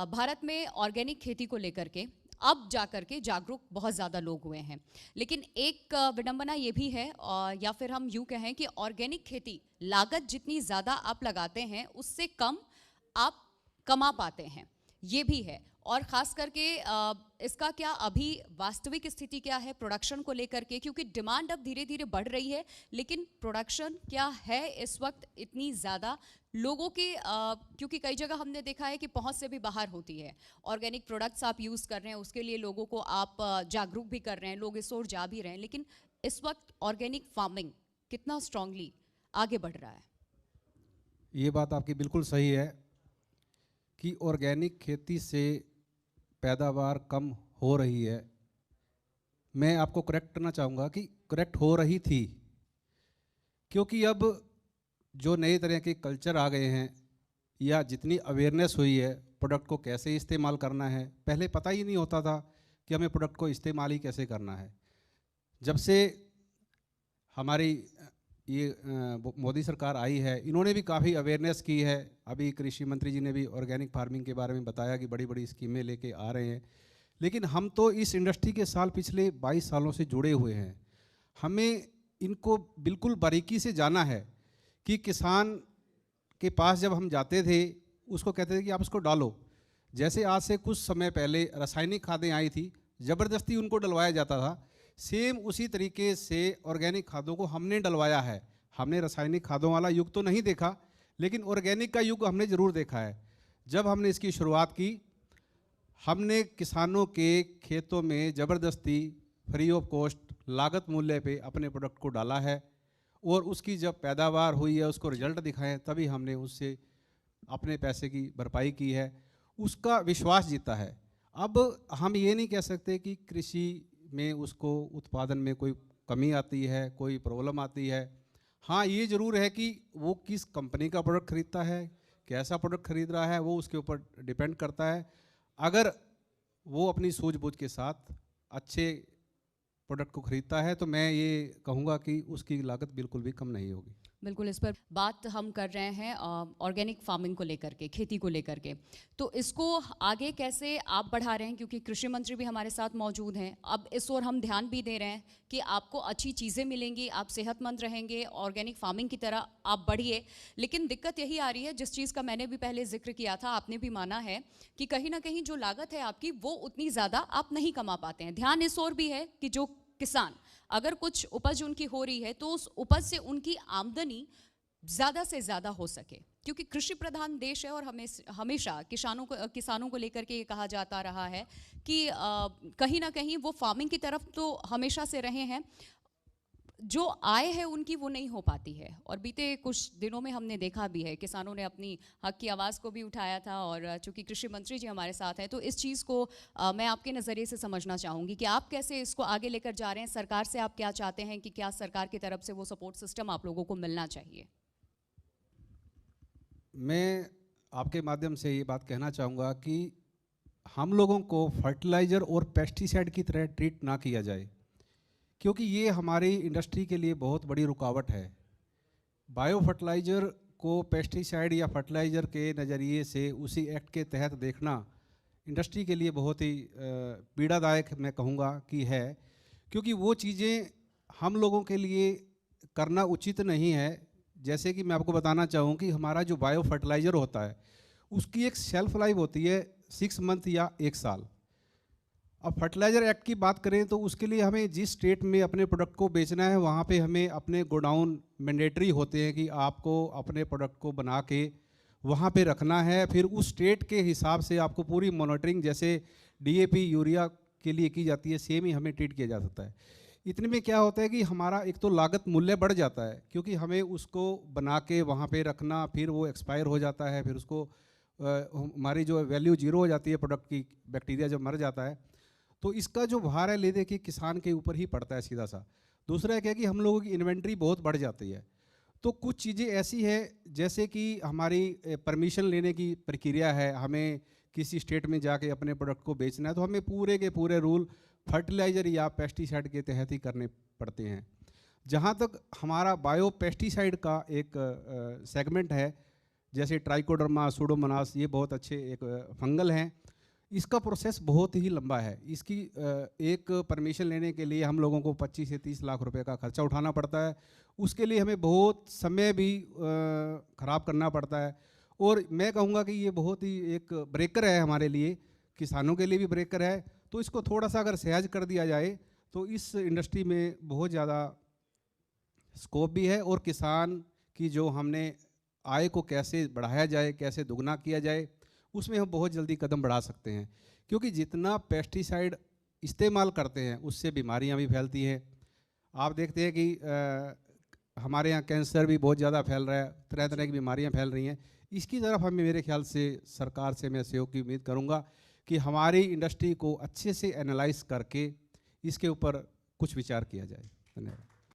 भारत में ऑर्गेनिक खेती को लेकर के अब जाकर के जागरूक बहुत ज़्यादा लोग हुए हैं, लेकिन एक विडंबना ये भी है या फिर हम यूँ कहें कि ऑर्गेनिक खेती लागत जितनी ज़्यादा आप लगाते हैं उससे कम आप कमा पाते हैं, ये भी है। और ख़ास करके इसका क्या अभी वास्तविक स्थिति क्या है प्रोडक्शन को लेकर के, क्योंकि डिमांड अब धीरे धीरे बढ़ रही है, लेकिन प्रोडक्शन क्या है इस वक्त इतनी ज़्यादा लोगों के क्योंकि कई जगह हमने देखा है कि पहुंच से भी बाहर होती है। ऑर्गेनिक प्रोडक्ट्स आप यूज़ कर रहे हैं, उसके लिए लोगों को आप जागरूक भी कर रहे हैं, लोग इस ओर जा भी रहे हैं, लेकिन इस वक्त ऑर्गेनिक फार्मिंग कितना स्ट्रांगली आगे बढ़ रहा है? ये बात आपकी बिल्कुल सही है कि ऑर्गेनिक खेती से पैदावार कम हो रही है। मैं आपको करेक्ट करना चाहूँगा कि करेक्ट हो रही थी, क्योंकि अब जो नए तरह के कल्चर आ गए हैं या जितनी अवेयरनेस हुई है प्रोडक्ट को कैसे इस्तेमाल करना है, पहले पता ही नहीं होता था कि हमें प्रोडक्ट को इस्तेमाल ही कैसे करना है। जब से हमारी ये मोदी सरकार आई है, इन्होंने भी काफ़ी अवेयरनेस की है। अभी कृषि मंत्री जी ने भी ऑर्गेनिक फार्मिंग के बारे में बताया कि बड़ी बड़ी स्कीमें लेके आ रहे हैं, लेकिन हम तो इस इंडस्ट्री के साल पिछले 22 सालों से जुड़े हुए हैं। हमें इनको बिल्कुल बारीकी से जाना है कि किसान के पास जब हम जाते थे उसको कहते थे कि आप इसको डालो। जैसे आज से कुछ समय पहले रासायनिक खादें आई थी, ज़बरदस्ती उनको डलवाया जाता था, सेम उसी तरीके से ऑर्गेनिक खादों को हमने डलवाया है। हमने रासायनिक खादों वाला युग तो नहीं देखा, लेकिन ऑर्गेनिक का युग हमने ज़रूर देखा है। जब हमने इसकी शुरुआत की, हमने किसानों के खेतों में ज़बरदस्ती फ्री ऑफ कॉस्ट लागत मूल्य पे अपने प्रोडक्ट को डाला है, और उसकी जब पैदावार हुई है, उसको रिजल्ट दिखाएं, तभी हमने उससे अपने पैसे की भरपाई की है, उसका विश्वास जीता है। अब हम ये नहीं कह सकते कि कृषि में उसको उत्पादन में कोई कमी आती है, कोई प्रॉब्लम आती है। हाँ, ये ज़रूर है कि वो किस कंपनी का प्रोडक्ट खरीदता है, कैसा प्रोडक्ट खरीद रहा है, वो उसके ऊपर डिपेंड करता है। अगर वो अपनी सूझबूझ के साथ अच्छे प्रोडक्ट को खरीदता है तो मैं ये कहूँगा कि उसकी लागत बिल्कुल भी कम नहीं होगी। बिल्कुल, इस पर बात हम कर रहे हैं ऑर्गेनिक फार्मिंग को लेकर के, खेती को लेकर के। तो इसको आगे कैसे आप बढ़ा रहे हैं, क्योंकि कृषि मंत्री भी हमारे साथ मौजूद हैं। अब इस ओर हम ध्यान भी दे रहे हैं कि आपको अच्छी चीज़ें मिलेंगी, आप सेहतमंद रहेंगे, ऑर्गेनिक फार्मिंग की तरह आप बढ़िए। लेकिन दिक्कत यही आ रही है, जिस चीज़ का मैंने भी पहले जिक्र किया था, आपने भी माना है कि कहीं ना कहीं जो लागत है आपकी वो उतनी ज़्यादा आप नहीं कमा पाते हैं। ध्यान इस ओर भी है कि जो किसान अगर कुछ उपज उनकी हो रही है तो उस उपज से उनकी आमदनी ज़्यादा से ज़्यादा हो सके, क्योंकि कृषि प्रधान देश है और हमेशा किसानों को लेकर के ये कहा जाता रहा है कि कहीं ना कहीं वो फार्मिंग की तरफ तो हमेशा से रहे हैं, जो आय है उनकी वो नहीं हो पाती है। और बीते कुछ दिनों में हमने देखा भी है, किसानों ने अपनी हक की आवाज़ को भी उठाया था, और चूंकि कृषि मंत्री जी हमारे साथ हैं तो इस चीज़ को मैं आपके नज़रिए से समझना चाहूँगी कि आप कैसे इसको आगे लेकर जा रहे हैं। सरकार से आप क्या चाहते हैं कि क्या सरकार की तरफ से वो सपोर्ट सिस्टम आप लोगों को मिलना चाहिए? मैं आपके माध्यम से ये बात कहना चाहूँगा कि हम लोगों को फर्टिलाइज़र और पेस्टिसाइड की तरह ट्रीट ना किया जाए, क्योंकि ये हमारी इंडस्ट्री के लिए बहुत बड़ी रुकावट है। बायो फर्टिलाइज़र को पेस्टिसाइड या फर्टिलाइज़र के नज़रिए से उसी एक्ट के तहत देखना इंडस्ट्री के लिए बहुत ही पीड़ादायक मैं कहूँगा कि है, क्योंकि वो चीज़ें हम लोगों के लिए करना उचित नहीं है। जैसे कि मैं आपको बताना चाहूँ कि हमारा जो बायो फर्टिलाइज़र होता है उसकी एक शेल्फ लाइफ होती है 6 मंथ या 1 साल। अब फर्टिलाइज़र एक्ट की बात करें तो उसके लिए हमें जिस स्टेट में अपने प्रोडक्ट को बेचना है वहाँ पे हमें अपने गोडाउन मैंडेटरी होते हैं कि आपको अपने प्रोडक्ट को बना के वहाँ पे रखना है। फिर उस स्टेट के हिसाब से आपको पूरी मॉनिटरिंग, जैसे डीएपी यूरिया के लिए की जाती है, सेम ही हमें ट्रीट किया जा सकता है। इतने में क्या होता है कि हमारा एक तो लागत मूल्य बढ़ जाता है, क्योंकि हमें उसको बना के वहाँ पे रखना, फिर वो एक्सपायर हो जाता है, फिर उसको हमारी जो वैल्यू जीरो हो जाती है प्रोडक्ट की, बैक्टीरिया जब मर जाता है तो इसका जो भार है ले दे के किसान के ऊपर ही पड़ता है सीधा सा। दूसरा क्या है कि हम लोगों की इन्वेंट्री बहुत बढ़ जाती है। तो कुछ चीज़ें ऐसी है जैसे कि हमारी परमिशन लेने की प्रक्रिया है, हमें किसी स्टेट में जाके अपने प्रोडक्ट को बेचना है तो हमें पूरे के पूरे रूल फर्टिलाइज़र या पेस्टिसाइड के तहत ही करने पड़ते हैं। जहाँ तक हमारा बायो पेस्टिसाइड का एक सेगमेंट है, जैसे ट्राइकोडर्मा, सूडोमोनास, ये बहुत अच्छे एक फंगल हैं। इसका प्रोसेस बहुत ही लंबा है। इसकी एक परमिशन लेने के लिए हम लोगों को 25 से 30 लाख रुपए का खर्चा उठाना पड़ता है। उसके लिए हमें बहुत समय भी ख़राब करना पड़ता है। और मैं कहूँगा कि ये बहुत ही एक ब्रेकर है हमारे लिए, किसानों के लिए भी ब्रेकर है। तो इसको थोड़ा सा अगर सहज कर दिया जाए तो इस इंडस्ट्री में बहुत ज़्यादा स्कोप भी है, और किसान की जो हमने आय को कैसे बढ़ाया जाए, कैसे दुगना किया जाए, उसमें हम बहुत जल्दी कदम बढ़ा सकते हैं। क्योंकि जितना पेस्टिसाइड इस्तेमाल करते हैं उससे बीमारियां भी फैलती हैं। आप देखते हैं कि हमारे यहाँ कैंसर भी बहुत ज़्यादा फैल रहा है, तरह तरह की बीमारियां फैल रही हैं। इसकी तरफ हमें, मेरे ख्याल से सरकार से मैं सहयोग की उम्मीद करूँगा कि हमारी इंडस्ट्री को अच्छे से एनालाइज करके इसके ऊपर कुछ विचार किया जाए। धन्यवाद।